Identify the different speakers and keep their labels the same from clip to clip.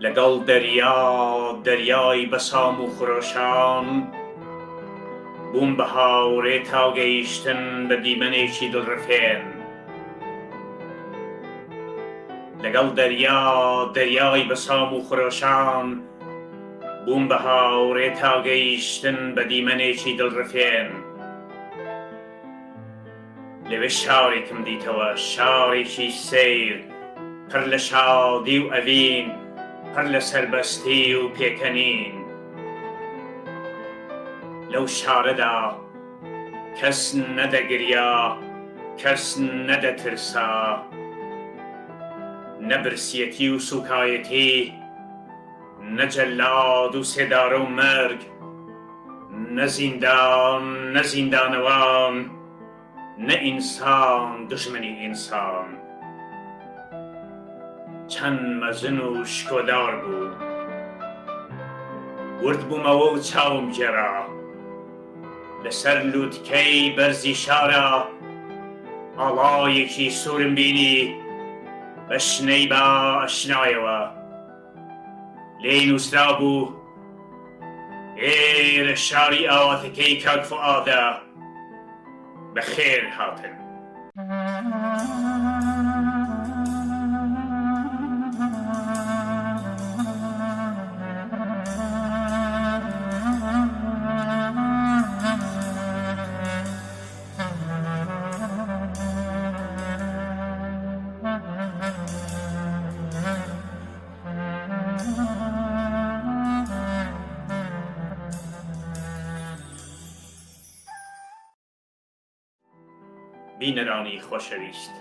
Speaker 1: لەگەڵ دەریای بەسام و خرۆشان بووم بە هاوڕێ تاگەیشتن بە دیمەنێکی دڵڕفێن. لەگەڵ دەریای بەسام و خرۆشان بووم بە هاوڕێ تاگەیشتن بە دیمەنێکی دڵڕفێن. لەوێ شارێکم دیتەوە، شارێکی سیر پڕ لە شادی و ئەڤین، پڕ لە سەربەستی و پێکەنین. لەو شارەدا کەس نەدەگریا، کەس نەدەترسا، نەبرسیەتی و سوکایەتی، نەجەلاد و سێدارە و مەرگ، نەزیندان نەزیندانەوان، نە ئینسان دژمنی ئینسان. چەند مەزن و شکۆدار بوو، ورد بوومەوە و چاوم گێڕا. لەسەر لووتکەی بەرزی شارە ئاڵایەکی سوورم بینی، بە شنەی بە ئەشنایەوە. لێی نووسرا بوو: ئێرە شاری ئاواتەکەی کاک فوئادە، بەخێر هاتن. بینەرانی خۆشەویست،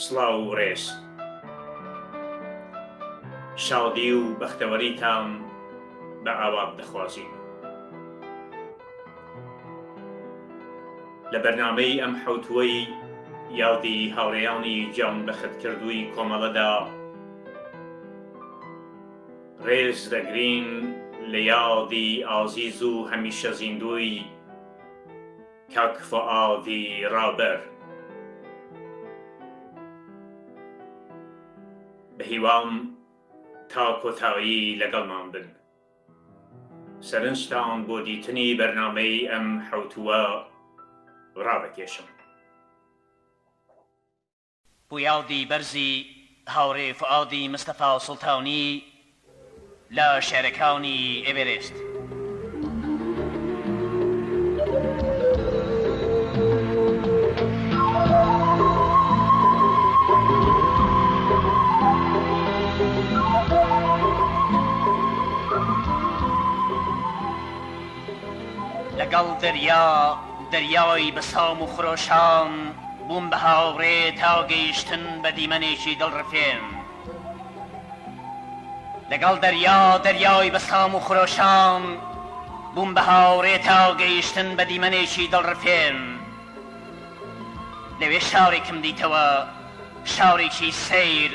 Speaker 1: سڵاو و ڕێز. شادی و بەختەوەریتان بە ئاوات دەخوازیم. لە بەرنامەی ئەم حەوتوەی یادی هاوڕێیانی گیان بەختکردووی کۆمەڵەدا ڕێز دەگرین لە یادی ئازیز و هەمیشە زیندووی کاک فوئادی ڕابەر. بە هیوام تا کۆتایی لەگەڵمان بن. سەرنجتان بۆ دیتنی بەرنامەی ئەم حەوتوە ڕابەکێشم.
Speaker 2: بۆ یادی بەرزی هاوڕێ فوئادی مستەفا سوڵتانی لە شێعرەکانی ئێڤەرێست. لەگەڵ دەریای بەسام و خرۆشان بووم بە هاوڕێ تا گەیشتن بە دیمەنێکی دڵڕفێن. لەگەڵ دەریای بەسام و خرۆشان بووم بە هاوڕێ تا گەیشتن بە دیمەنێکی دڵڕفێن. لەوێ شارێکم دیتەوە، شارێکی سیر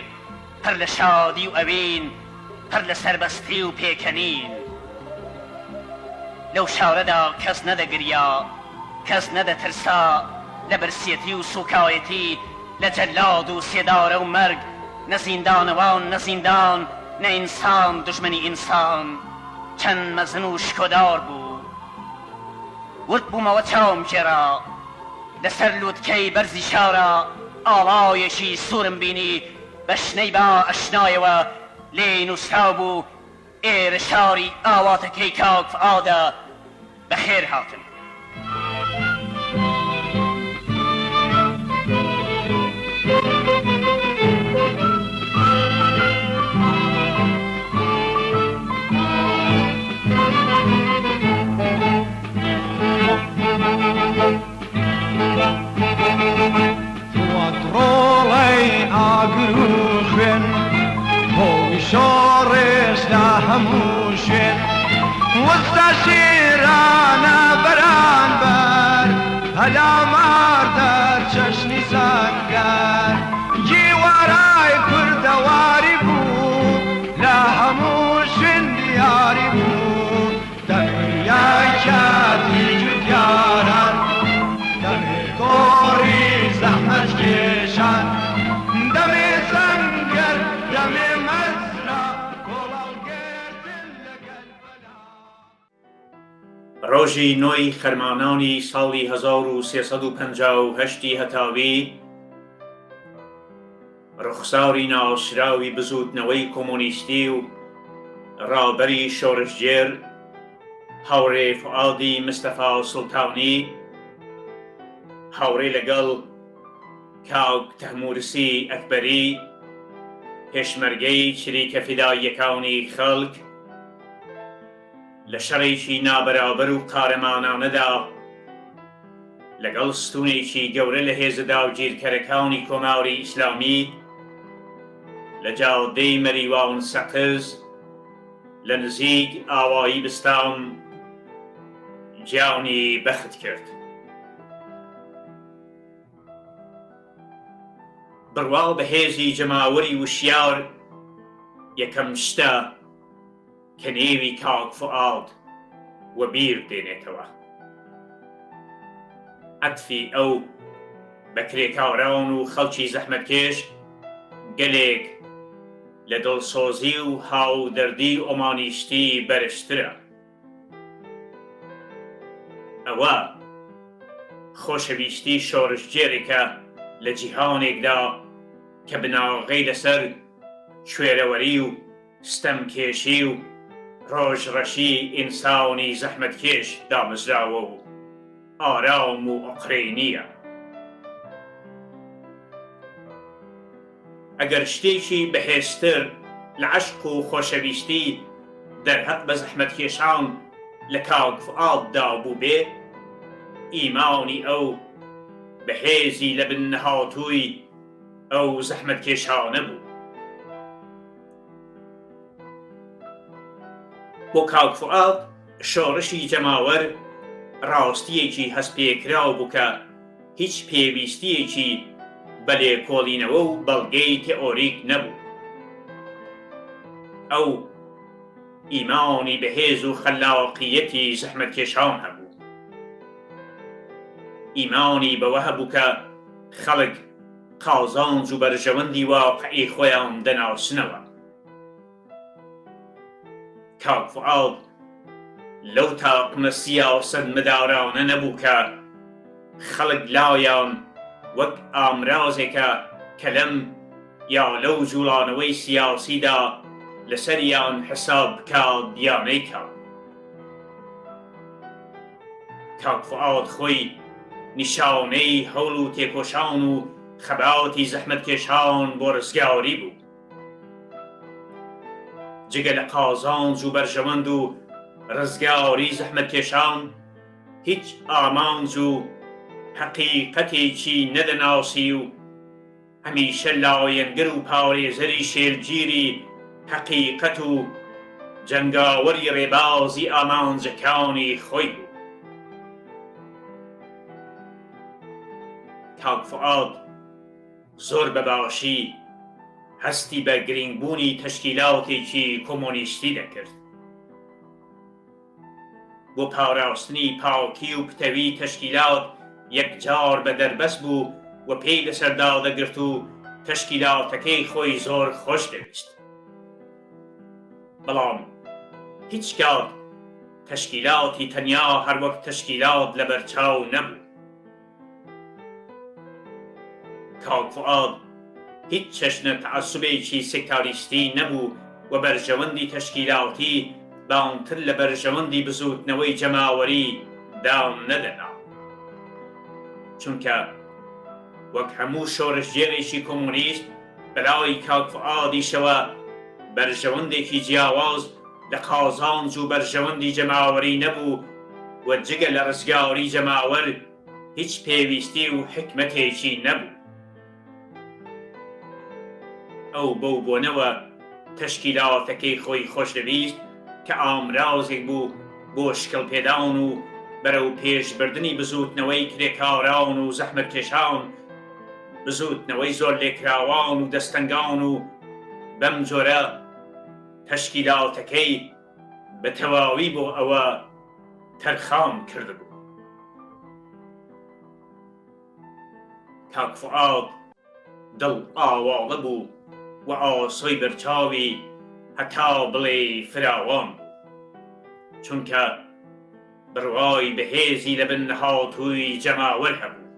Speaker 2: پڕ لە شادی و ئەوین، پڕ لە سەربەستی و پێکەنین. لەو شارەدا کەس نەدەگریا، کەس نەدەترسا، لە برسیەتی و سوکایەتی، لە جەلاد و سێدارە و مەرگ، نە زیندانەوان نە زیندان، نە ئینسان دژمنی ئینسان. چەند مەزن و شکۆدار بوو، ورد بوومەوە چاوم گێڕا. لەسەر لووتکەی بەرزی شارە ئاڵایەکی سوورم بینی، بە شنەی بە ئەشنایەوە. لێی نووسرا بوو: ئێرە شاری ئاواتەکەی کاک فوئادە، بەخێر هاتن.
Speaker 3: هەمووشێن وەستا شێرانە بەرامبەر، هەلا ماردەر چەشنی زەنگەر. جیوارای کوردەواری بوو، لە هەموو شوێن دیاری بوو. دەریای کاتی جوتیاران، دەمێ تۆڕی زەحمەت کێشان، دەمێ زەنگەر، دەمێ مەزرە
Speaker 1: ڕۆژی نۆی خەرمانانی ساڵی 1358 هەتاوی ڕوخساری ناسراوی بزوتنەوەی کۆمۆنیستی و ڕابەری شۆڕشجێر هاوڕێ فوعادی مستەفا سوڵتانی هاوڕێ لەگەڵ کاک تەمورسی ئەکبەری پێشمەرگەی چریکە فیداییەکانی خەڵک لە شەڕێکی نابەرابەر و قارەمانانەدا لەگەڵ ستونێکی گەورە لە هێزە داوگیرکەرەکانی کۆماری ئیسلامی لە جادەی مەریوان سەقز لە نزیک ئاوایی بستان گیانی بەخت کرد. بڕوا بە هێزی جەماوەری وشیار یەکەم شتە کە نێوی کاک فوعاد وە بیر دێنێتەوە عەتفی ئەو بە کرێکاران و خەڵکی زەحمەتکێش گەلێک لە دڵسۆزی و هاودەردی ئۆمانیستی بەرزترە. ئەوە خۆشەویستی شۆڕشجێرێکە لە جیهانێکدا کە بناغەی لەسەر کوێرەوەری و ستەمکێشی و ڕۆژڕەشی ئینسانی زەحمەتکێش دامەزراوە و ئارام و ئۆقرەی ئەگەر شتێکی بەهێزتر لە عەشق و خۆشەویستی دەرهەت بە زەحمەتکێشان لە کاک فوعاددا بوو بێ، ئیمانی ئەو بەهێزی لە بن نەهاتووی ئەو زەحمەتکێشانە بوو. بۆ کاک فوعاد شۆڕشی جەماوەر ڕاستیەکی هەستپێکراو بوو کە هیچ پێویستیەکی بە لێکۆڵینەوە و بەڵگەی تێئۆریک نەبوو. ئەو ئیمانی بەهێز و خەلاقیەتی زەحمەتکێشان هەبوو. ئیمانی بەوە هەبوو کە خەڵک قازانج و بەرژەوەندی واقعی خۆیان دەناسنەوە. کاک فوعاد لەو تاقمە سیاسەت مدارانە نەبوو کە خەڵک لایان وەک ئامرازێکە کە لەم یا لەو جوڵانەوەی سیاسیدا لەسەریان حساب بکات دیانەی کات. کاک فوعاد خۆی نیشانەی هەوڵ و تێکۆشان و خەباتی زەحمەتکێشان بۆ ڕزگاری بوو. جگە لە قازانج و بەرژەوەند و ڕزگاری زەحمەتکێشان هیچ ئامانج و حەقیقەتێکی نەدەناسی و هەمیشە لایەنگر و پارێزەری شێرگیری حەقیقەت و جەنگاوەری ڕێبازی ئامانجەکانی خۆی بوو. کاک فوعاد زۆر بەباشی هەستی بە گرنگبوونی تەشکیلاتێکی کۆمۆنیستی دەکرد. بۆ پاراستنی پاکی و پتەوی تەشکیلات یەکجار بە دەربەست بوو و پێی لەسەردا دەگرت و تەشکیلاتەکەی خۆی زۆر خۆش دەویست. بەڵام هیچ کات تەشکیلاتی تەنیا هەر وەک تەشکیلات لەبەرچاو نەبوو. کاک فوعاد هیچ چەشنە تەعەسسوبێکی سێکتاریستی نەبوو و بەرژەوەندی تەشکیلاتی بانتر لە بەرژەوەندی بزوتنەوەی جەماوەری دام نەدەنا. چونکە وەک هەموو شۆڕشجێرێکی کۆمۆنیست بەلای کاک فوعادیشەوە بەرژەوەندێکی جیاواز لە قازانج و بەرژەوەندی جەماوەری نەبوو و جگە لە ڕزگاری جەماوەر هیچ پێویستی و حکمەتێکی نەبوو. ئەو بەو بۆنەوە تەشکیلاتەکەی خۆی خۆش دەویست کە ئامرازێک بوو بۆ شکڵپێدان و بەرەو پێشبردنی بزوتنەوەی کرێکاران و زەحمەتکێشان، بزوتنەوەی زۆر لێکراوان و دەستەنگان و بەم جۆرە تەشکیلاتەکەی بە تەواوی بۆ ئەوە تەرخان کردبوو. کاک فوعاد دڵ ئاواڵە بوو و ئاسۆی بەرچاوی هەتا بڵێ فراوان بوو، چونکە بڕوای بەهێزی لە بن هاتووی جەماوەر هەبوو.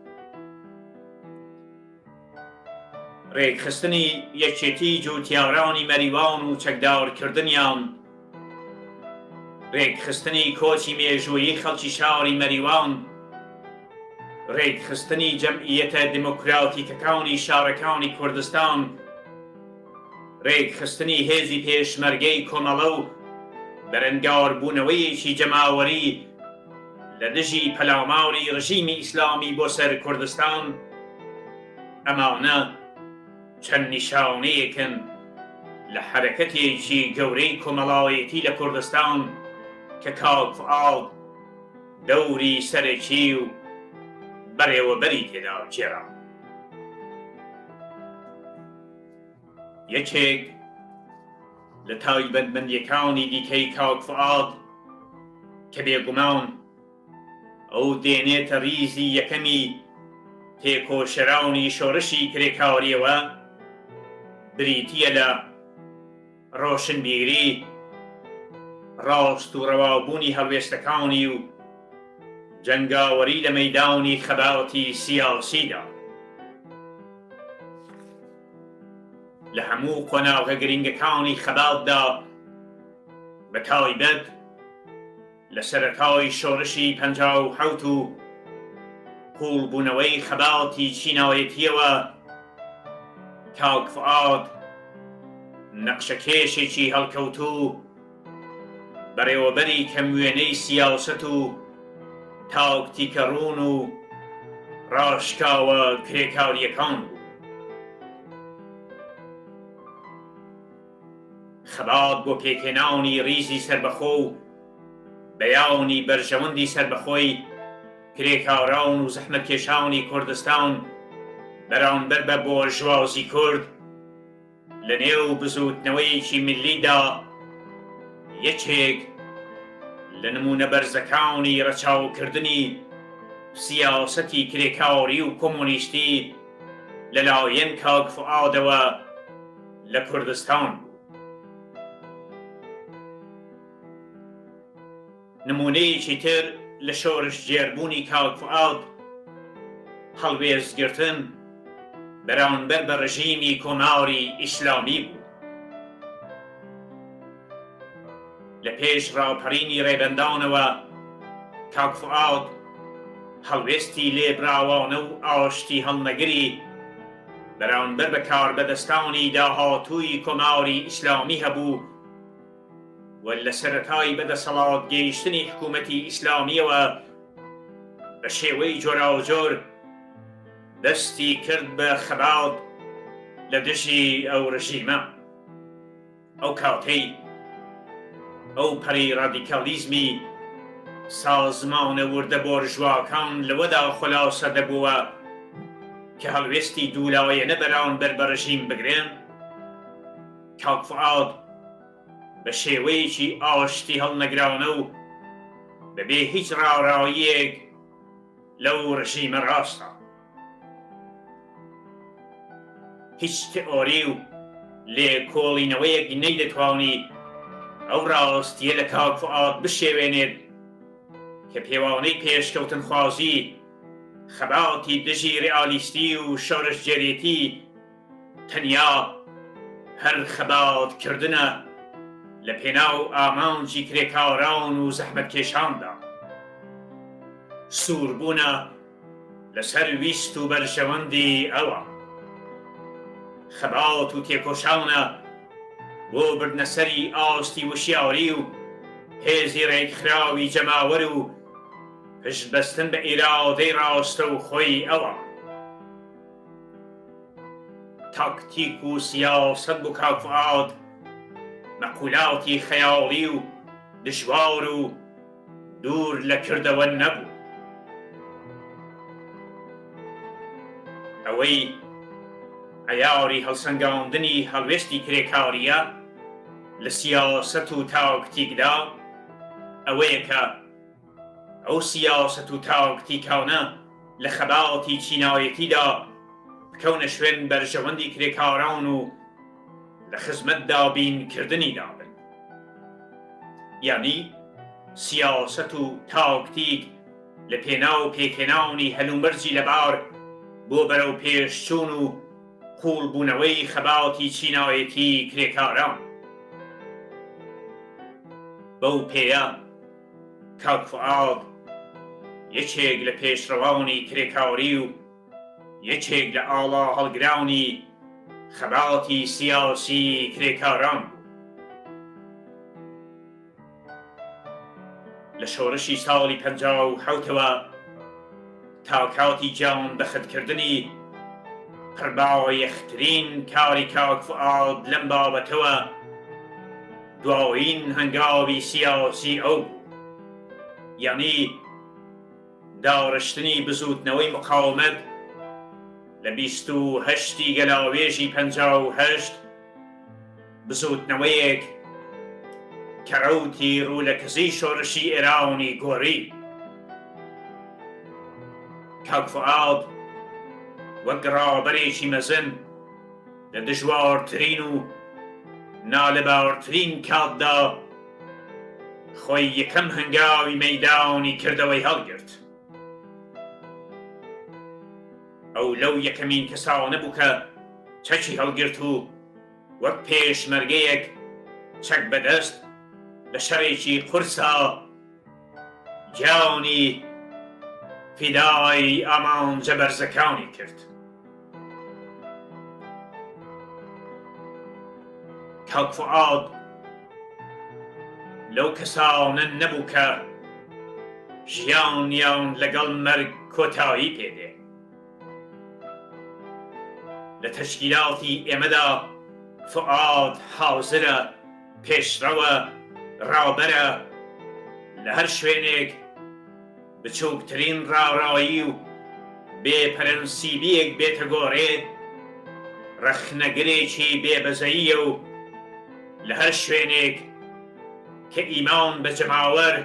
Speaker 1: ڕێکخستنی یەکێتی جوتیارانی مەریوان و چەکدارکردنیان، ڕێکخستنی کۆچی مێژوویی خەڵکی شاری مەریوان، ڕێکخستنی جەمعیەتە دموکراتیکەکانی شارەکانی کوردستان، ڕێکخستنی هێزی پێشمەرگەی کۆمەڵە و بەرەنگاربوونەوەیەکی جەماوەری لە دژی پەلاماری ڕژیمی ئیسلامی بۆ سەر کوردستان، ئەمانە چەند نیشانەیەکن لە حرەکەتێکی گەورەی کۆمەڵایەتی لە کوردستان کە کاک فواد دەوری سەرەکی و بەڕێوەبەری تێدا جێرا. یەکێک لە تایبەتمەندیەکانی دیکەی کاک فواد کە بێگومان ئەو دێنێتە ریزی یەکەمی تێکۆشەرانی شۆڕشی کرێکاریەوە، بریتیە لە ڕۆشنبیری، ڕاست و ڕەوابوونی هەڵوێستەکانی و جەنگاوەری لە مەیدانی خەباتی سیاسیدا. لە هەموو قۆناغە گرنگەکانی خەباتدا، بە تایبەت لە سەرەتای شۆڕشی 57 و قوڵبوونەوەی خەباتی چینایەتیەوە، کاک فواد نەقشەکێشێکی هەڵکەوتوو بەڕێوەبەری کەموێنەی سیاسەت و تاکتیکەڕوون و ڕاشکاوە کرێکاریەکان بوو. خەبات بۆ پێکهێنانی ریزی سربەخۆ و بەیانی بەرژەوەندی سربەخۆی کرێکاران و زەحمەتکێشانی کوردستان بەرامبەر بە بۆژوازی کورد لە نێو بزوتنەوەیەکی ملیدا، یەکێک لە نمونە بەرزەکانی ڕەچاوکردنی سیاسەتی کرێکاری و کۆمۆنیستی لەلایەن کاک فوادەوە لە کوردستان بوو. نمونەیەکی تر لە شۆڕش جێربوونی کاک فواد هەڵوێستگرتن بەرامبەر بە ڕژیمی کۆماری ئیسلامی بوو. لە پێش ڕاوپەڕینی ڕێبەندانەوە، کاک فواد هەڵوێستی لێبراوانە و ئاشتی هەڵنەگری بەرامبەر بە کاربەدەستانی داهاتووی کۆماری ئیسلامی هەبوو و لە سەرەتای بەدەسەڵات گەیشتنی حکوومەتی ئیسلامیەوە بە شێوەی جۆراوجۆر دەستی کرد بە خەبات لە دژی ئەو ڕژیمە. ئەو کاتەی ئەو پەڕی ڕادیکالیزمی سازمانە وردە بۆرژواکان لەوەدا خولاسە دەبووە کە هەڵوێستی دوولایەنە بەرامبەر بە ڕژیم بگرێن. کاک فواد بە شێوەیەکی ئاشتی هەڵنەگرانە و بەبێ هیچ ڕاوڕاییەک لەو ڕژیمە ڕاستە. هیچ تئۆری و لێکۆڵینەوەیەک نەیدەتوانی ئەو ڕاستیە لە کاک فواد بشێوێنێت کە پێوانەی پێشکەوتنخوازی خەباتی دژی ڕیالیستی و شۆڕشجێریەتی تەنیا هەر خەباتکردنە لە پێناو ئامانجی کرێکاران و زەحمەتکێشاندا، سووربوونە لەسەر ویست و بەرژەوەندی ئەوە. خەبات و تێکۆشانە بۆ بردنەسەری ئاستی وشیاری و هێزی ڕێکخراوی جەماوەر و پشتبەستن بە ئیرادەی ڕاستە و خۆی ئەوە. تاکتیک و سیاسەت بۆ کاک فواد مەقولاتی خەیاڵی و دژوار و دوور لە کردەوە نەبوو. ئەوەی عەیاری هەڵسەنگاندنی هەڵوێستی کرێکاریە لە سیاسەت و تاکتیکدا ئەوەیە کە ئەو سیاسەت و تاکتیکانە لە خەباتی چینایەتیدا بکەونە شوێن بەرژەوەندی کرێکاران و لە خزمەتدا بینکردنی دابن. یعنی سیاست و تاکتیک لە پێناو پێکێناونی هەلومەرجی لەبار بۆ بەرەو پێشچوون و قوڵبوونەوەی خەباتی چینایەتی کرێکاران. بەو پێیە کاک فواد یەکێک لە پێشڕەوانی کرێکاری و یەکێک لە ئاڵا هەڵگراونی خەباتی سیاسی کرێکاران. لە شۆڕشی ساڵی 57ەوە تا کاتی جان بەخەتکردنی پڕبایەخترین کاری کاک فواد لەم بابەتەوە دواوین هەنگاوی سیاسی ئەو یعنی داڕشتنی بزوتنەوەی مقاومەت لە 28 گەلاوێژی 58 بزوتنەوەیەک کە ڕەوتی ڕوولەکزی شۆڕشی ئێرانی گۆڕی. کاک فواد وەک ڕابەرێکی مەزن لە دژوارترین و نالەبارترین کاتدا خۆی یەکەم هەنگاوی مەیدانی کردەوەی هەڵگرت. ئەو لەو یەکەمین کەسانە بوو کە چەکی هەڵگرت و وەک پێشمەرگەیەک چەک بەدەست لە شەڕێکی قورسا گیانی فیدای ئامانجە بەرزەکانی کرد. کاک فواد لەو کەسانە نەبوو کە ژیانیان لەگەڵ مەرگ کۆتایی پێدێ. لە تەشکیلاتی ئێمەدا فواد حازرە، پێشڕەوە، ڕابەرە، لە هەر شوێنێک بچووکترین ڕاڕایی و بێپەرەنسیبیەک بێتە گۆڕێ، ڕەخنەگرێکی بێبەزەییە و لە هەر شوێنێک کە ئیمان بە جەماوەر،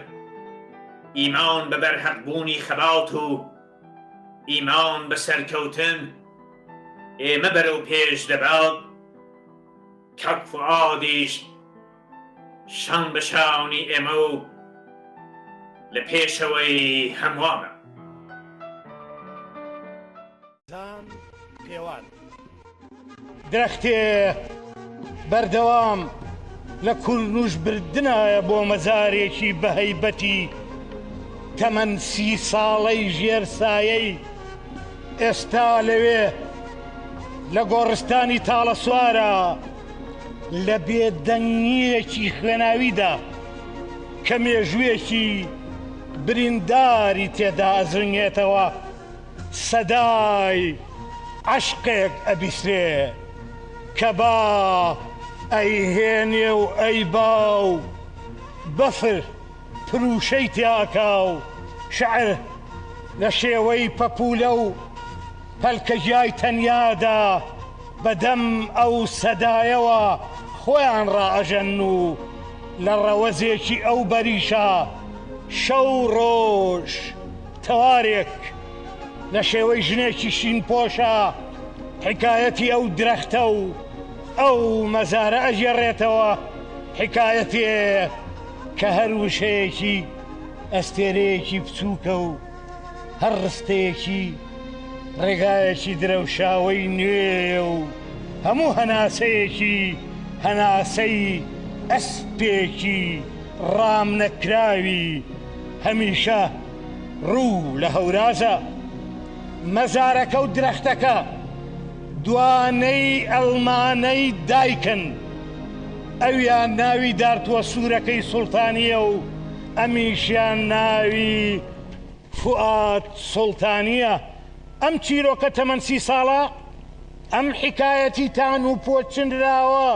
Speaker 1: ئیمان بە بەرهەقبوونی خەبات و ئیمان بە سەرکەوتن ئێمە بەرەو پێش دەبات، کاک فوادیش شان بە شانی ئێمە و لە پێشەوەی هەمووانە.
Speaker 4: پێوان درەختێ بەردەوام لە کوڕنوش بردنایە بۆ مەزارێکی بەهەیبەتی تەمەن 30 ساڵەی ژێرسایەی ئێستا لەوێ لە گۆڕستانی تاڵە سوارە لە بێدەنگیەکی خوێناویدا کە مێژوویەکی برینداری تێدا ئەزرنگێتەوە، سەدای عەشقێک ئەبیسرێ کە با ئەیهێنێ و ئەی باو بەفر پروشەی تیاکا و شەعر لە شێوەی پەپولە و پەلکەژیای تەنیادا بەدەم ئەو سەدایەوە خۆیان ڕائەژەن و لە ڕەوەزێکی ئەو بەریشە شەو ڕۆژ تەوارێک لە شێوەی ژنێکی شین پۆشە حکایەتی ئەو درەختە و ئەو مەزارە ئەژێڕێتەوە، حکایەتێ کە هەر وشەیەکی ئەستێرەیەکی بچووکە و هەر ڕستەیەکی ڕێگایەکی درەوشاوەی نوێ و هەموو هەناسەیەکی هەناسەی ئەسپێکی ڕام نەکراوی هەمیشە ڕوو لە هەورازە. مەزارەکە و درەختەکە دوانەی ئەڵمانەی دایکن، ئەویان ناوی دارتووە سوورەکەی سوڵتانیە و ئەمیشیان ناوی فواد سوڵتانیە. ئەم چیرۆکە تەمەن 30 ساڵە ئەم حکایەتی تان و پۆچنراوە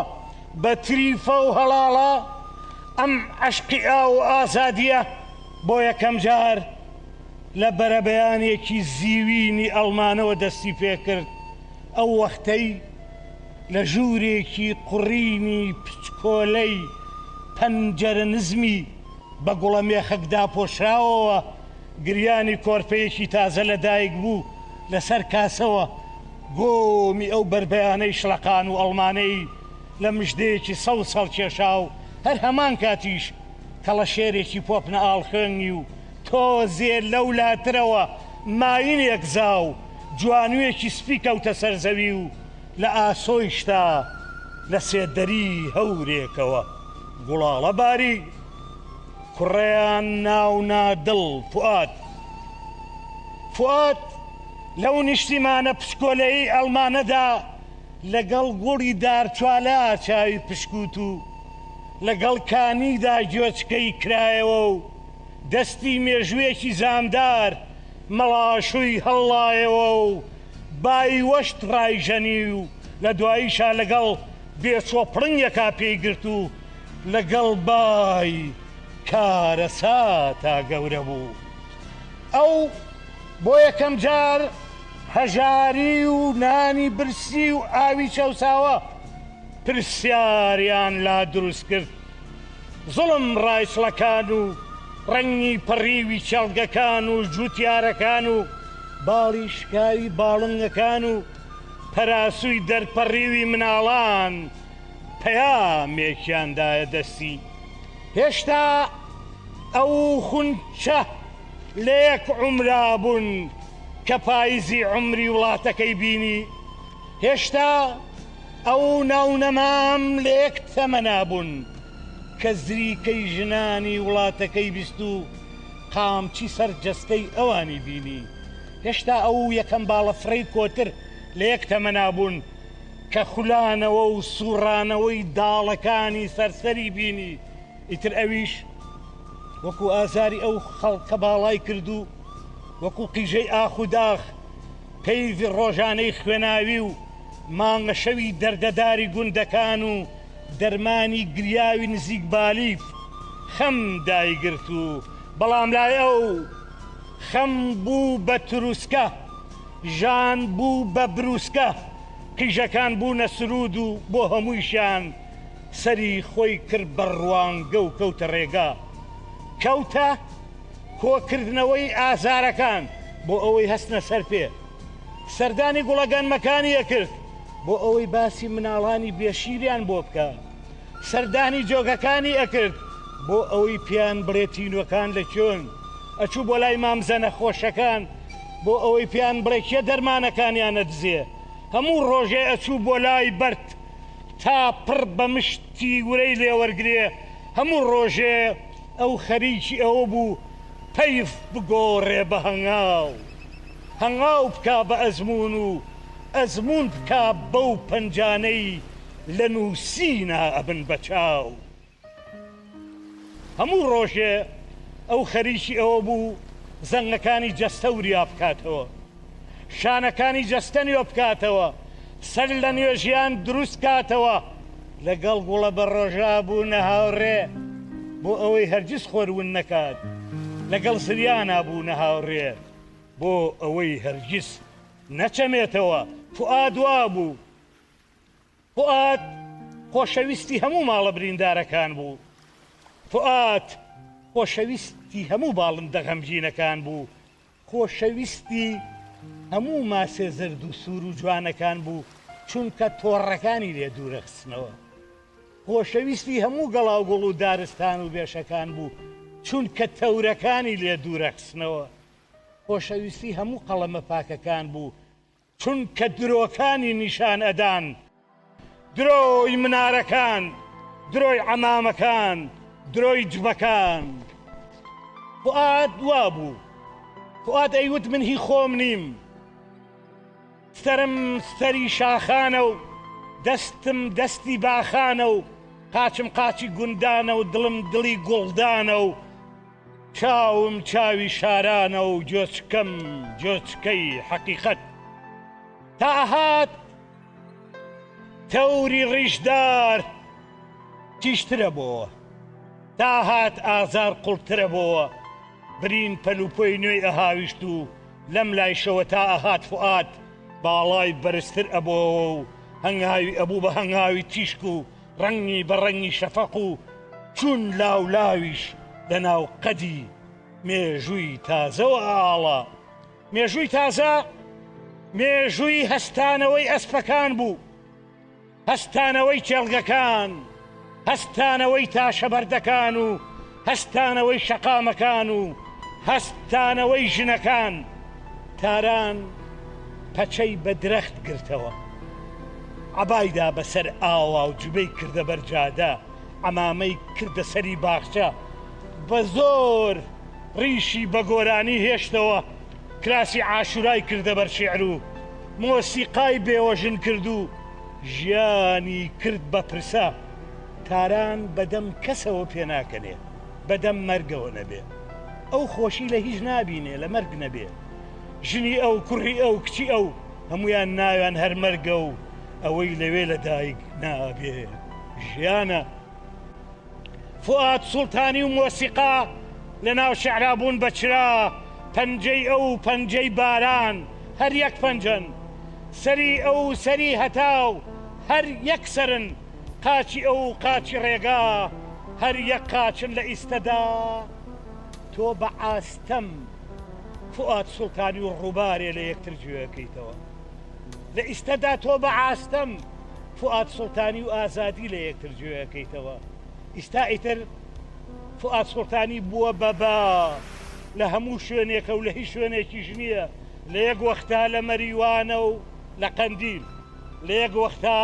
Speaker 4: بە تریفە و هەڵاڵە، ئەم عەشقی ئاو و ئازادیە بۆ یەکەم جار لە بەرەبەیانێکی زیوینی ئەڵمانەوە دەستی پێکرد. ئەو وەختەی لە ژوورێکی قوڕینی پچکۆلەی پەنجەرە نزمی بە گوڵە مێخەکدا پۆشراوەوە، گریانی کۆرپەیەکی تازە لە دایک بوو لەسەر کاسەوە، گۆمی ئەو بربەیانەی شڵەقان و ئەڵمانەی لە مژدەیەکی 100 ساڵ کێشا و هەر هەمان کاتیش کەڵە شێرێکی پۆپنە ئاڵخێنی و تۆزێ لەولاترەوە ماینێک زاو جوانوێکی سپی کەوتە سەرزەوی و لە ئاسۆیشتا لە سێدەری هەورێکەوە گوڵاڵە باری کوڕیان ناونا دڵ فواد لەو نیشتیمانە پشکۆلەی ئەڵمانەدا لەگەڵ گوڵی دارچوالە چاوی پشکوت و لەگەڵ کانیدا گوێچکەی کرایەوە و دەستی مێژوێکی زامدار مەڵاشووی هەڵڵایەوە و بای وەشت ڕایژەنی و لە دواییشا لەگەڵ بێچۆپڕنگێکا پێیگرت و لەگەڵ بای کارەسا تا گەورە بوو. ئەو بۆ یەکەم جار هەژاری و نانی برسی و ئاوی چەوساوە پرسیاریان لا دروست کرد. زڵم ڕایسڵەکان و ڕەنگی پەڕیوی چەڵگەکان و جووتیارەکان و باڵی شکاوی باڵنگەکان و پەراسووی دەرپەڕیوی مناڵان پەیامێکیاندایە دەستی. هێشتا ئەو خونچە لە یەک عومرا بوون کە پاییزی عمری وڵاتەکەی بینی. هێشتا ئەو ناونەمام لە یەک تەمەنا بوون کە زریکەی ژنانی وڵاتەکەی بیست و قامچی سەرجەستەی ئەوانی بینی. هێشتا ئەو یەکەم باڵەفڕەی کۆتر لە یەک تەمەنا بوون کە خولانەوە و سوڕانەوەی داڵەکانی سەرسەری بینی. ئیتر ئەویش وەکو ئازاری ئەو خەڵکە باڵای کرد و وەکو قیژەی ئاخ و داخ پەیوی ڕۆژانەی خوێناوی و مانگە شەوی دەردەداری گوندەکان و دەرمانی گریاوی نزیک بالیف خەم دایگرت و بەڵام لای ئەو خەم بوو بە تروسکە، ژان بوو بە بروسکە، قیژەکان بوونە سرود و بۆ هەموویشیان سەری خۆی کرد بە ڕوانگە و کەوتە ڕێگا. کەوتە کۆکردنەوەی ئازارەکان بۆ ئەوەی هەستنە سەر پێ. سەردانی گوڵەگەنمەکانیە کرد بۆ ئەوەی باسی مناڵانی بێشیریان بۆ بکە. سەردانی جۆگەکانی ئەکرد بۆ ئەوەی پیان بڵێتینوەکان لە چۆن. ئەچوو بۆ لای مامزە نەخۆشەکان بۆ ئەوەی پیان بڵێکیە دەرمانەکانیانە دزێ. هەموو ڕۆژێ ئەچوو بۆ لای بەرد تا پڕ بە مشتی ورەی لێوەرگێ. هەموو ڕۆژێ ئەو خەریکی ئەوە بوو پەیف بگۆڕێ بە هەنگاو بکا بە ئەزمون و ئەزمون بکا بەو پەنجانەی لە نووسینا ئەبن بە چاو. هەموو ڕۆژێ ئەو خەریکی ئەوە بوو زەنگەکانی جەستەوریا بکاتەوە، شانەکانی جەستەنیۆ بکاتەوە، سەر لە نوێژیان دروست کاتەوە، لەگەڵ گوڵە بە ڕۆژا بوو نەهاوڕێ بۆ ئەوەی هەرگیز خۆرون نەکات، لەگەڵ زریانە بوو نەهاوڕێ بۆ ئەوەی هەرگیز نەچەمێتەوە. فوئاد وا بوو. فوئاد خۆشەویستی هەموو ماڵە بریندارەکان بوو. فوئاد خۆشەویستی هەموو باڵندە غەمگینەکان بوو. خۆشەویستی هەموو ماسێ زرد و سوور و جوانەکان بوو چونکە تۆڕەکانی لێ دوورەخستنەوە. خۆشەویستی هەموو گەڵاو گوڵ و دارستان و بێشەکان بوو چونکە تەورەکانی لێ دوورەخستنەوە. خۆشەویستی هەموو قەڵەمە پاکەکان بوو چونکە درۆکانی نیشان ئەدان، درۆی منارەکان، درۆی عەمامەکان، درۆی جبەکان. فوئاد وا بوو. فوئاد ئەیوت من هی خۆم نیم، سەرم سەری شاخانە و دەستم دەستی باخانە و قاچم قاچی گوندانە و دڵم دڵی گوڵدانە و چاوم چاوی شارانە و جۆچکەم جۆچکەی حەقیقەت. تا ئەهات تەوری ڕیشدار تیشترە بۆوە، تا هات ئازار قوڵترە بۆوە، برین پەلوپۆی نوێی ئەهاویشت و لەم لایشەوە تا ئەهات فوئاد باڵای بەرزتر ئەبۆوە و هەنگاوی ئەبوو بە هەنگاوی تیشک و ڕەنگی بە ڕەنگی شەفەق و چون لاولاویش لەناو قەدی مێژووی تازەوە ئاڵە. مێژووی تازە مێژووی هەستانەوەی ئەسپەکان بوو، هەستانەوەی کێڵگەکان، هەستانەوەی تاشەبەردەکان و هەستانەوەی شەقامەکان و هەستانەوەی ژنەکان. تاران پەچەی بە درەخت گرتەوە، عەبایدا بەسەر ئاوا و جوبەی کردە بەرجادە، ئەمامەی کردە سەری باخچە، بە زۆر ڕیشی بە گۆرانی هێشتەوە، کراسی عاشورای کردە بەر شیعر و مۆسیقای بێوەژن کرد و ژیانی کرد بە پرسە. تاران بەدەم کەسەوە پێ ناکەنێ، بەدەم مەرگەوە نەبێ. ئەو خۆشی لە هیچ نابینێ، لە مەرگ نەبێ. ژنی ئەو، کوڕی ئەو، کچی ئەو هەمویان ناویان هەر مەرگە و ئەوەی لەوێ لە دایک نابێ ژیانە. فواد سوڵتانی و مۆسیقا لە ناو شیعرابوون بەچرا، پەنجەی ئەو پەنجەی باران هەر یەک پەنجەن، سەری ئەو سەری هەتاو هەر یەک سەرن، قاچی ئەو قاچی ڕێگا هەر یەک قاچن لە ئیستەدا. تۆ بە ئاستەم فواد سوڵتانی و ڕووبارێ لە یەکتر گوێەکەیتەوە، لە ئیستەدا تۆ بە ئاستەم فواد سوڵتانی و ئازادی لە یەکتر گوێەکەیتەوە. ئیستا ئیتر فواد سوڵتانی بووە بەبا لە هەموو شوێنێکە و لە هیچ شوێنێکیش نییە، لە یەک وەختا لە مەریوانە و لە قەندیل، لە یەک وەختا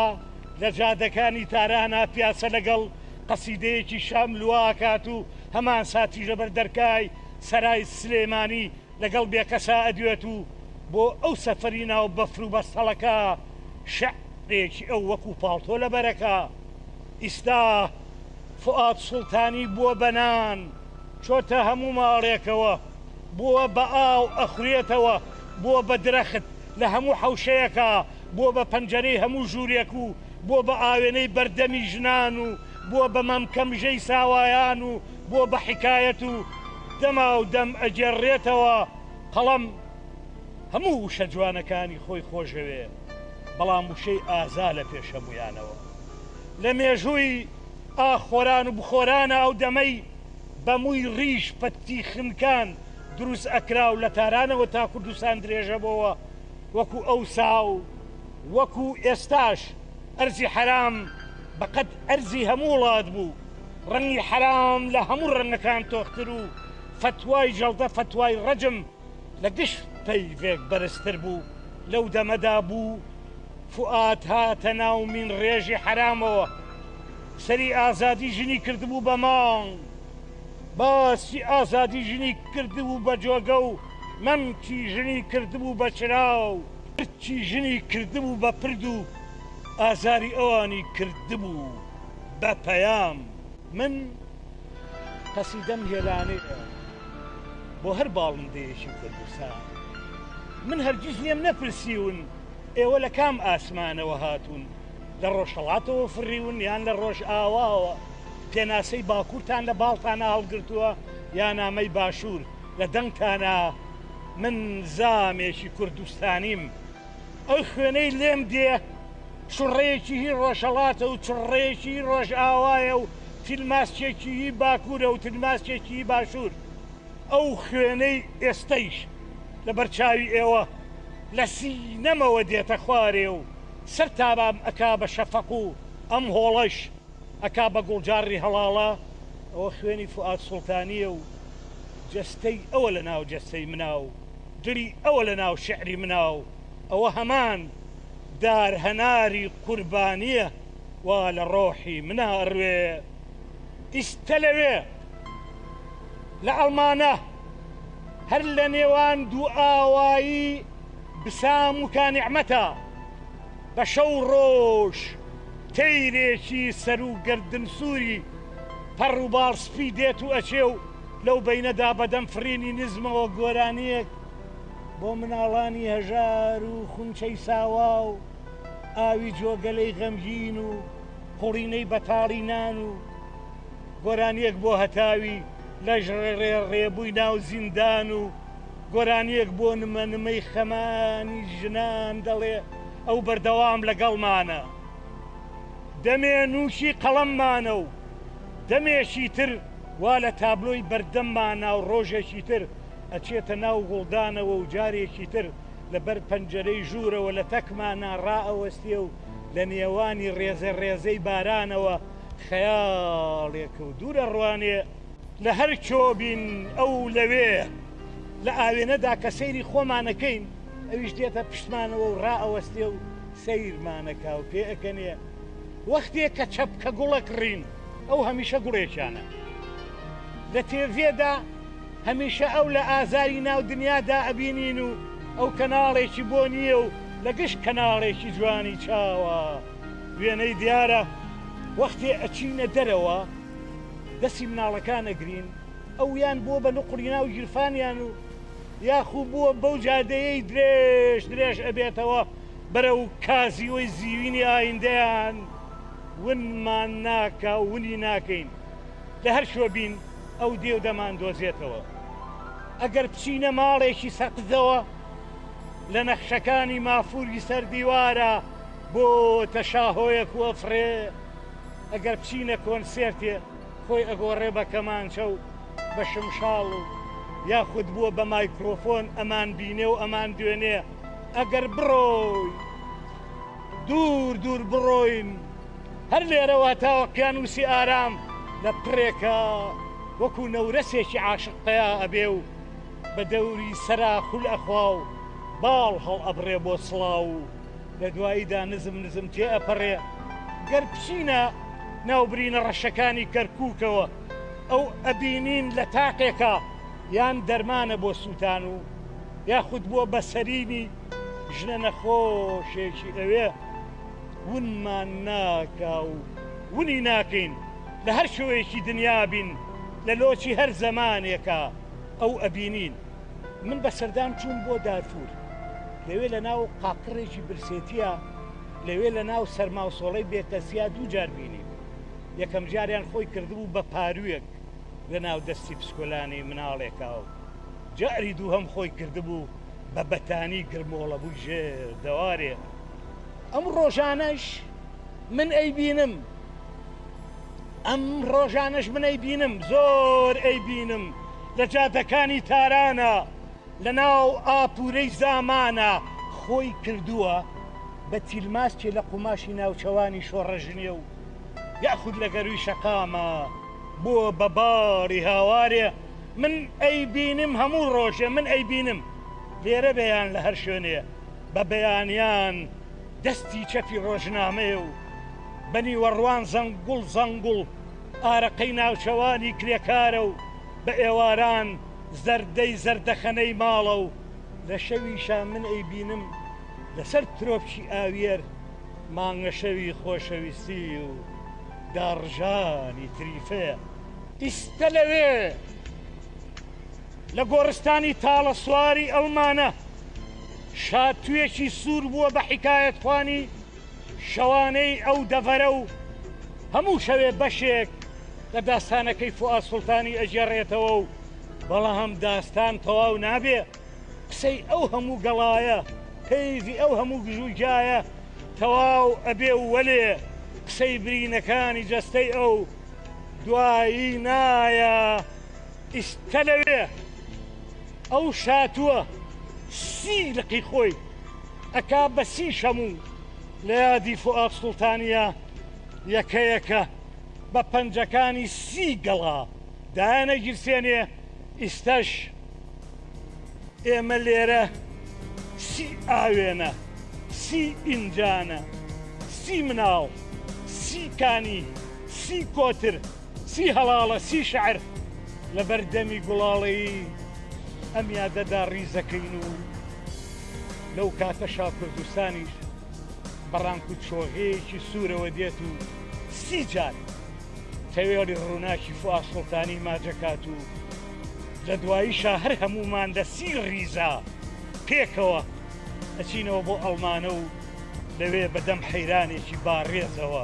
Speaker 4: لە جادەکانی تارانا پیاسە لەگەڵ قەسیدەیەکی شام لواکات و هەمان ساتیژە بەر دەرکای سەرای سلێمانی لەگەڵ بێکەسا ئەدوێت و بۆ ئەو سەفەری ناو بەفر و بەستەڵەکە شەعرێکی ئەو وەکو پاڵتۆ لە بەرەکە. ئیستا فواد سوڵتانی بووە بەنان، چۆتە هەموو ماڵێکەوە، بووە بە ئاو ئەخورێتەوە، بووە بە درەخت لە هەموو حەوشەیەکە، بووە بە پەنجەرەی هەموو ژوورێک و بووە بە ئاوێنەی بەردەمی ژنان و بووە بە مەمکەمژەی ساوایان و بووە بە حکایەت و دەما و دەم ئەجێڕێتەوە. قەڵەم هەموو وشە جوانەکانی خۆی خۆشەوێ، بەڵام وشەی ئازا لە پێش هەمویانەوە. لە مێژووی ئاخۆران و بخۆرانە ئەو دەمەی بەمووی ڕیش پەتی خنکان دروست ئەکرا و لە تارانەوە تا کوردستان درێژەبەوە، وەکو ئەو ساو وەکو ئێستاش ئەرزی حرام بەقەد ئەرزی هەموو وڵات بوو، ڕەنگی حرام لە هەموو ڕەنگەکان تۆختر و فتوای جەڵدە فتوای ڕەجم لە گشت پەیڤێک بەرزتر بوو. لەو دەمەدا بوو فواد هاتە ناو مین ڕێژی حرامەوە، سەری ئازادی ژنی کردبوو بە مانگ، باسی ئازادی ژنی کردبوو بە جۆگە و مەمکی ژنی کردبوو بە چراو، پرچی ژنی کردبوو بە پرد و ئازاری ئەوانی کردبوو بە پەیام. من قەسیدەم هێلانەیە بۆ هەر باڵندەیەکی کوردستان. من هەرگیز لێم نەپرسیون ئێوە لە کام ئاسمانەوە هاتوون، لە ڕۆژهەڵاتەوە فڕیون یان لە ڕۆژ ئاواوە، پێناسەی باکوورتان لە باڵتانە هەڵگرتووە یان نامەی باشوور لە دەنگتانە. من زامێکی کوردستانیم، ئەو خوێنەی لێم دێ چڕێکی هی ڕۆژهەڵاتە و چڕێکی ڕۆژ ئاوایە و تیلماسچێکی باکوورە و تیلماسچێکی باشوور. ئەو خوێنەی ئێستەیش لە بەرچاوی ئێوە لە سینەمەوە دێتە خوارێ و سەر تابام ئەکا بە شەفەق و ئەم هۆڵەش ئەکا بە گوڵجاری هەڵاڵە. ئەوە خوێنی فواد سوڵتانیە و جەستەی ئەوە لە ناو جەستەی مناو، دری ئەوە لە ناو شعری مناو. ئەوە هەمان دار هەناری قوربانیە وا لە ڕۆحی منە ئەڕوێ. ئیستە لەوێ لە ئەڵمانە هەر لە نێوان دوو ئاوایی بسام و کانیعمەتە، بە شەو ڕۆژ تەیرێکی سەر و گەردن سووری پەڕ و باڵسپی دێت و ئەچێ و لەو بەینەدا بەدەم فرینی نزمەوە گۆرانیەک بۆ مناڵانی هەژار و خونچەی ساوا و ئاوی جۆگەلەی غەمگین و قوڕینەی بەتاڵی نان و گۆرانیەک بۆ هەتاوی لەژ ڕێبووی ناو زیندان و گۆرانیەک بۆ نمەنمەی خەمانی ژنان دەڵێ ئەو بەردەوام لەگەڵمانە. دەمێ نووشی قەڵەممانە و دەمێکی تر وا لە تابلۆی بەردەممانە و ڕۆژێکی تر ئەچێتە ناو گوڵدانەوە و جارێکی تر لەبەر پەنجەرەی ژوورەوە لە تەکمانە ڕائەوەستێ و لە نێوانی ڕێزە ڕێزەی بارانەوە خەیاڵێک و دوورە ڕوانێ لە هەر کۆبین ئەو لەوێ لە ئاوێنەدا کە سەیری خۆمانەکەین ئەویش دێتە پشتمانەوە و ڕائەوەستێ و سەیرمانەکە و پێ ئەکەنێ وەختێک کە چەپکە گوڵەکڕین ئەو هەمیشە گوڵێکیانە لە تێڤێدا هەمیشە ئەو لە ئازاری ناو دنیادا ئەبینین و ئەو کەناڵێکی بۆ نییە و لە گشت کەناڵێکی جوانی چاوە وێنەی دیارە وەختێ ئەچینە دەرەوە دەستی مناڵەکان ئەگرین ئەو یان بۆ بە نوقڕینا و ژیرفانیان و یاخوو بووە بەو جادەیەی درێژ درێژ ئەبێتەوە بەرەو کازیوەی زیوینی ئایندەیان ونمان ناکە و ونی ناکەین لە هەر شوە بین ئەو دێ و دەمان دۆزێتەوە ئەگەر بچینە ماڵێکی سەقزەوە لە نەخشەکانی مافوری سەر دیوارە بۆ تەشاهۆیەک وەفرێ ئەگەر بچینە کۆنسێرتێ خۆی ئەگۆڕێ بە کەمانچە و بە شمشاڵ و یاخود بووە بە مایکرۆفۆن ئەمان بینێ و ئەمان دوێنێ ئەگەر بڕۆی دوور دوور بڕۆین هەر لێرەوە تاوەقیانوسی ئارام لە پڕێکە وەکو نەورەسێکی عاشقتەیە ئەبێ و بە دەوری سەرا خول ئەخوا و باڵ هەڵ ئەبڕێ بۆ سڵاو و لە دواییدا نزم تێ ئەپەڕێ گەر بچینە ناوبرینە ڕەشەکانی کەرکووکەوە ئەو ئەبینین لە تاقێکە یان دەرمانە بۆ سووتان و یاخود بووە بەسەرینی ژنە نەخۆشێکی ئەوێ ونمان ناکە و ونی ناکەین لە هەر شوەیەکی دنیا بین لە لۆچی هەر زەمانێکە ئەو ئەبینین من بە سەردان چوون بۆ دارفور لەوێ لە ناو قاقڕێکی برسێتیە لەوێ لە ناو سەرماوسۆڵەی بێکەسیا دوو جار بینیم یەکەم جاریان خۆی کردبوو بە پارویەک لە ناو دەستی پسکۆلانی مناڵێکاو جاری دوو هەم خۆی کردبوو بە بەتانی گرمۆڵە بووی ژێر دەوارێ ئەم ڕۆژانەش من ئەیبینم ئەم ڕۆژانەش من ئەیبینم زۆر ئەیبینم لە جادەکانی تارانە لە ناو ئاپورەی زامانە خۆی کردووە بە تیلماسکێ لە قوماشی ناوچەوانی شۆڕەژنێ و یاخود لە گەروی شەقامە بۆ بە باری هاوارێ من ئەیبینم هەموو ڕۆژێ من ئەیبینم لێرە بەیان لە هەر شوێنێ بە بەیانیان دەستی چەپی ڕۆژنامەیە و بەنی وەڕوان زەنگوڵ ئارەقەی ناوچەوانی کرێکارە و بە ئێواران زەردەی زەردەخەنەی ماڵە و لە شەویشە من ئەیبینم لەسەر ترۆپچی ئاوێر مانگە شەوی خۆشەویستی و داڕژانی تریفەیە ئیستە لەوێ لە گۆڕستانی تاڵە سواری ئەڵمانە شاتوێکی سوور بووە بە حیکایەتخوانی شەوانەی ئەو دەڤەرە و هەموو شەوێ بەشێک لە داستانەکەی فواد سوڵتانی ئەژێڕێتەوە و بەڵام داستان تەواو نابێ قسەی ئەو هەموو گەڵایە پەیوی ئەو هەموو گژوجایە تەواو ئەبێ و وەلێ قسەی برینەکانی جەستەی ئەو دوایی نایە ئیستە لەوێ ئەو شاتووە سی لقی خۆی ئەکا بە سی شەموو لە یادی فواد سوڵتانیە یەکەیەکە بە پەنجەکانی سی گەڵا دایانە گیرسێنێ ئیستەش ئێمە لێرە سی ئاوێنە سی ئینجانە سی مناڵ سی کانی سی کۆتر سی هەڵاڵە سی شعر لە بەردەمی گوڵاڵەیی ئەم یادەدا ڕیزەکەین و لەو کاتەشا کوردستانیش بەڕانک و چۆغەیەکی سوورەوە دێت و سی جار تەوێڵی ڕووناکی فواد سوڵتانی ماجەکات و لە دواییشە هەر هەمومان لە سی ڕیزە پێکەوە ئەچینەوە بۆ ئەڵمانە و لەوێ بەدەم حەیرانێکی باڕێزەوە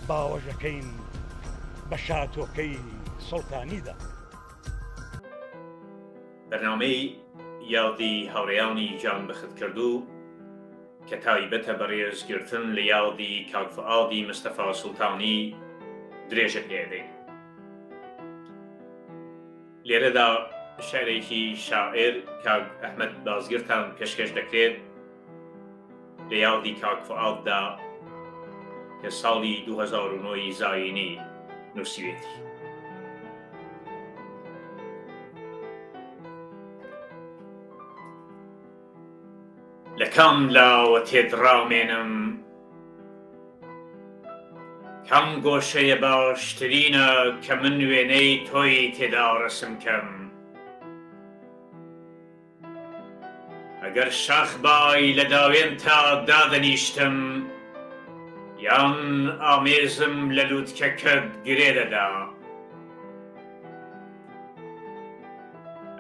Speaker 4: باوەژەکەین بە شاتۆکەی سوڵتانیدا.
Speaker 1: بەرنامەی یادی هاوڕێیانی جانبەخت کردو کە تایبەتە بە ڕێزگرتن لە یادی کاک فوادی مستەفا سوڵتانی درێژە پێدەین. لێرەدا شعرێکی شاعر کاک ئەحمەد بازگرتان پێشکەش دەکرێت لە یادی کاک فواددا کە ساڵی 2009 زاینی نووسیوێتی. لە کام لاوە تێدڕامێنم کەم گۆشەیە باشترینە کە من وێنەی تۆی تێدا ڕسم کەم ئەگەر شاخ بای لە داوێن تا دادەنیشتم یان ئامێزم لە لووتکەکەت گرێ دەدا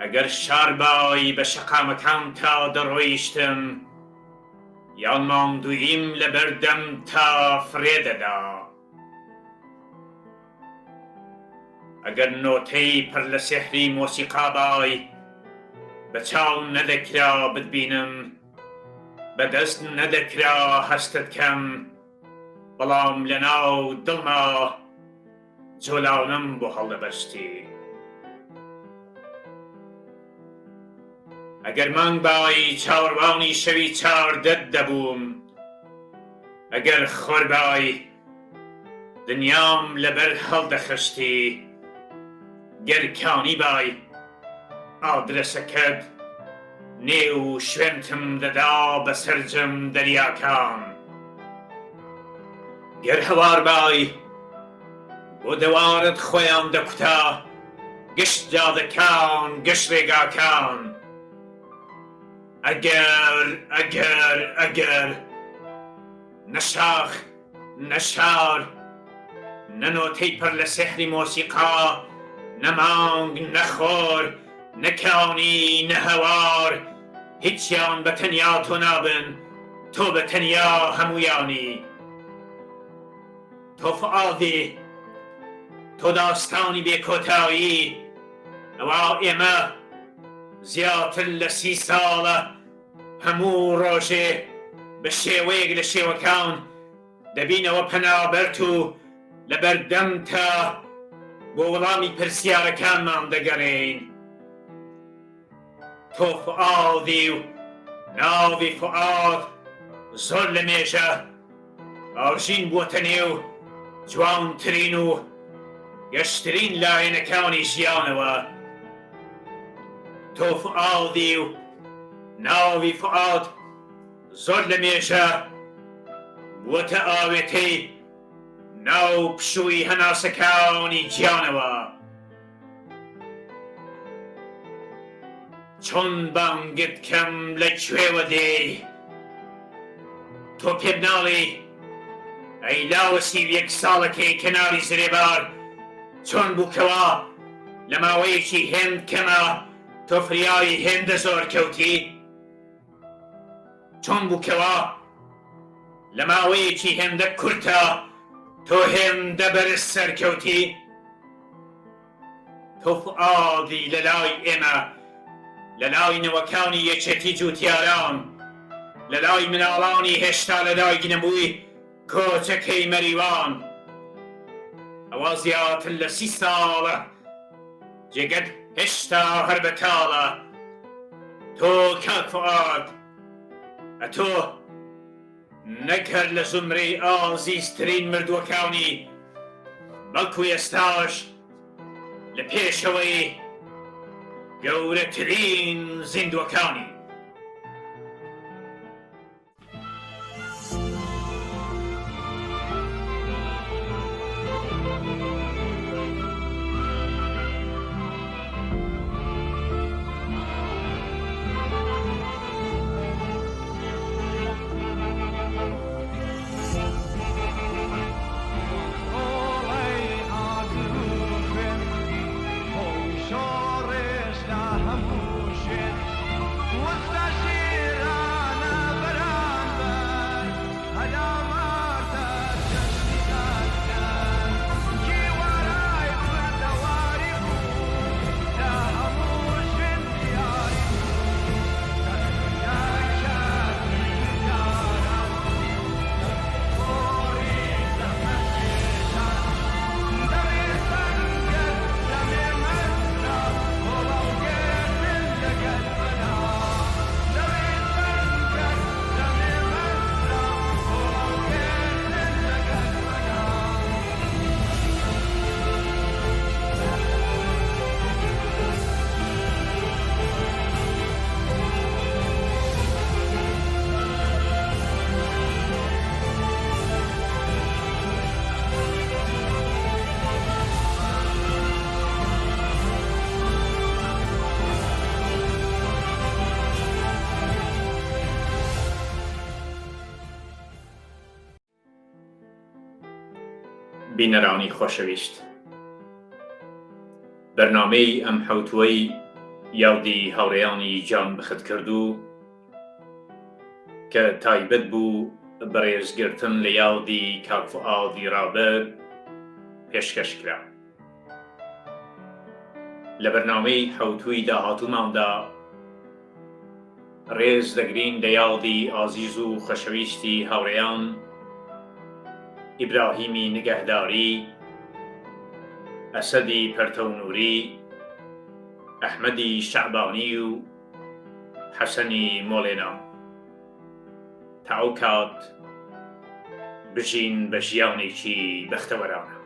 Speaker 1: ئەگەر شار بای بە شەقامەکان تا دەڕۆیشتم یان ماندوویم لە بەردەم تا فرێ دەدا ئەگەر نۆتەی پڕ لە سێحری مۆسیقا بای بە چاو نەدەکرا بتبینم بەدەست نەدەکرا هەستت کەم بەڵام لە ناو دڵما جۆلاونم بۆ هەڵدەبەستی ئەگەر مانگ بای چاوەڕوانی شەوی چاردەت دەبووم ئەگەر خۆر بای دنیام لەبەر هەڵدەخستی گەرکانی بای ئادرەسەکەت نێو شوێنتم دەدا بە سەرجەم دەریاکان گەر هەوار بای بۆ دەوارت خۆیان دەکوتا گشت جادەکان گشت ڕێگاکان ئەگەر نەشاخ نەشار نەنۆتەی پڕ لە سێحری مۆسیقا نەمانگ نەخۆر نەکانی نەهەوار هیچیان بە تەنیا تۆ نابن تۆ بە تەنیا هەموویانی تۆ فعادی تۆ داستانی بێکۆتایی ئەوا ئێمە زیاتر لە 30 ساڵە هەموو ڕۆژێ بە شێوەیەک لە شێوەکان دەبینەوە پەنابەرت و لە بەردەم تا بۆ وەڵامی پرسیارەکانمان دەگەڕێین تۆ فعادی و ناوی فعاد زۆر لە مێژە ئاژین بووەتە نێو جوانترین و گەشترین لایەنەکانی ژیانەوە تۆ فعادی و ناوی فعاد زۆر لە مێژە بووەتە ئاوێتەی ناو پشووی هەناسەکانی گیانەوە چۆن بانگت کەم لەکوێوە دێی تۆ پێ بناڵی ئەی لاوەسی 1 ساڵەکەی کەناری زرێبار چۆن بووکەوە لە ماوەیەکی هێند کەمە تۆ فریای هێندە زۆر کەوتی چۆن بووکەوە لە ماوەیەکی هێندە کورتە تۆ هێندە بەرز سەرکەوتی تۆ فعادی لە لای ئێمە لە لای نەوەکانی یەکێتی جوتیاران لە لای مناڵانی هێشتا لە دایک نەبووی کۆچەکەی مەریوان ئەوە زیاتر لە 30 ساڵە جێگەت هێشتا هەر بەتاڵە تۆ کاک فعاد ئەتۆ نەکەر لە زمرەی ئازیزترین مردووەکانی بەڵکو ئێستاش لە پێشەوەی گەورەترین زیندووەکانی بینەرانی خۆشەویست، بەرنامەی ئەم حەوتوەی یاودی هاوڕێیانی جان بخت کردو کە تایبەت بوو بەڕێزگرتن لە یاودی کاک فوئادی رابەر پێشکەش کرا. لە بەرنامەی حەوتووی داهاتووماندا ڕێز دەگرین لە یاودی ئازیز و خۆشەویستی هاوڕێیان ئیبراهیمی نگەهداری، ئەسەدی پەرتەونووری، ئەحمەدی شەعبانی و حەسەنی مۆڵێنا. تا ئەو کات بژین بە ژیانێکی بەختەوەرانە.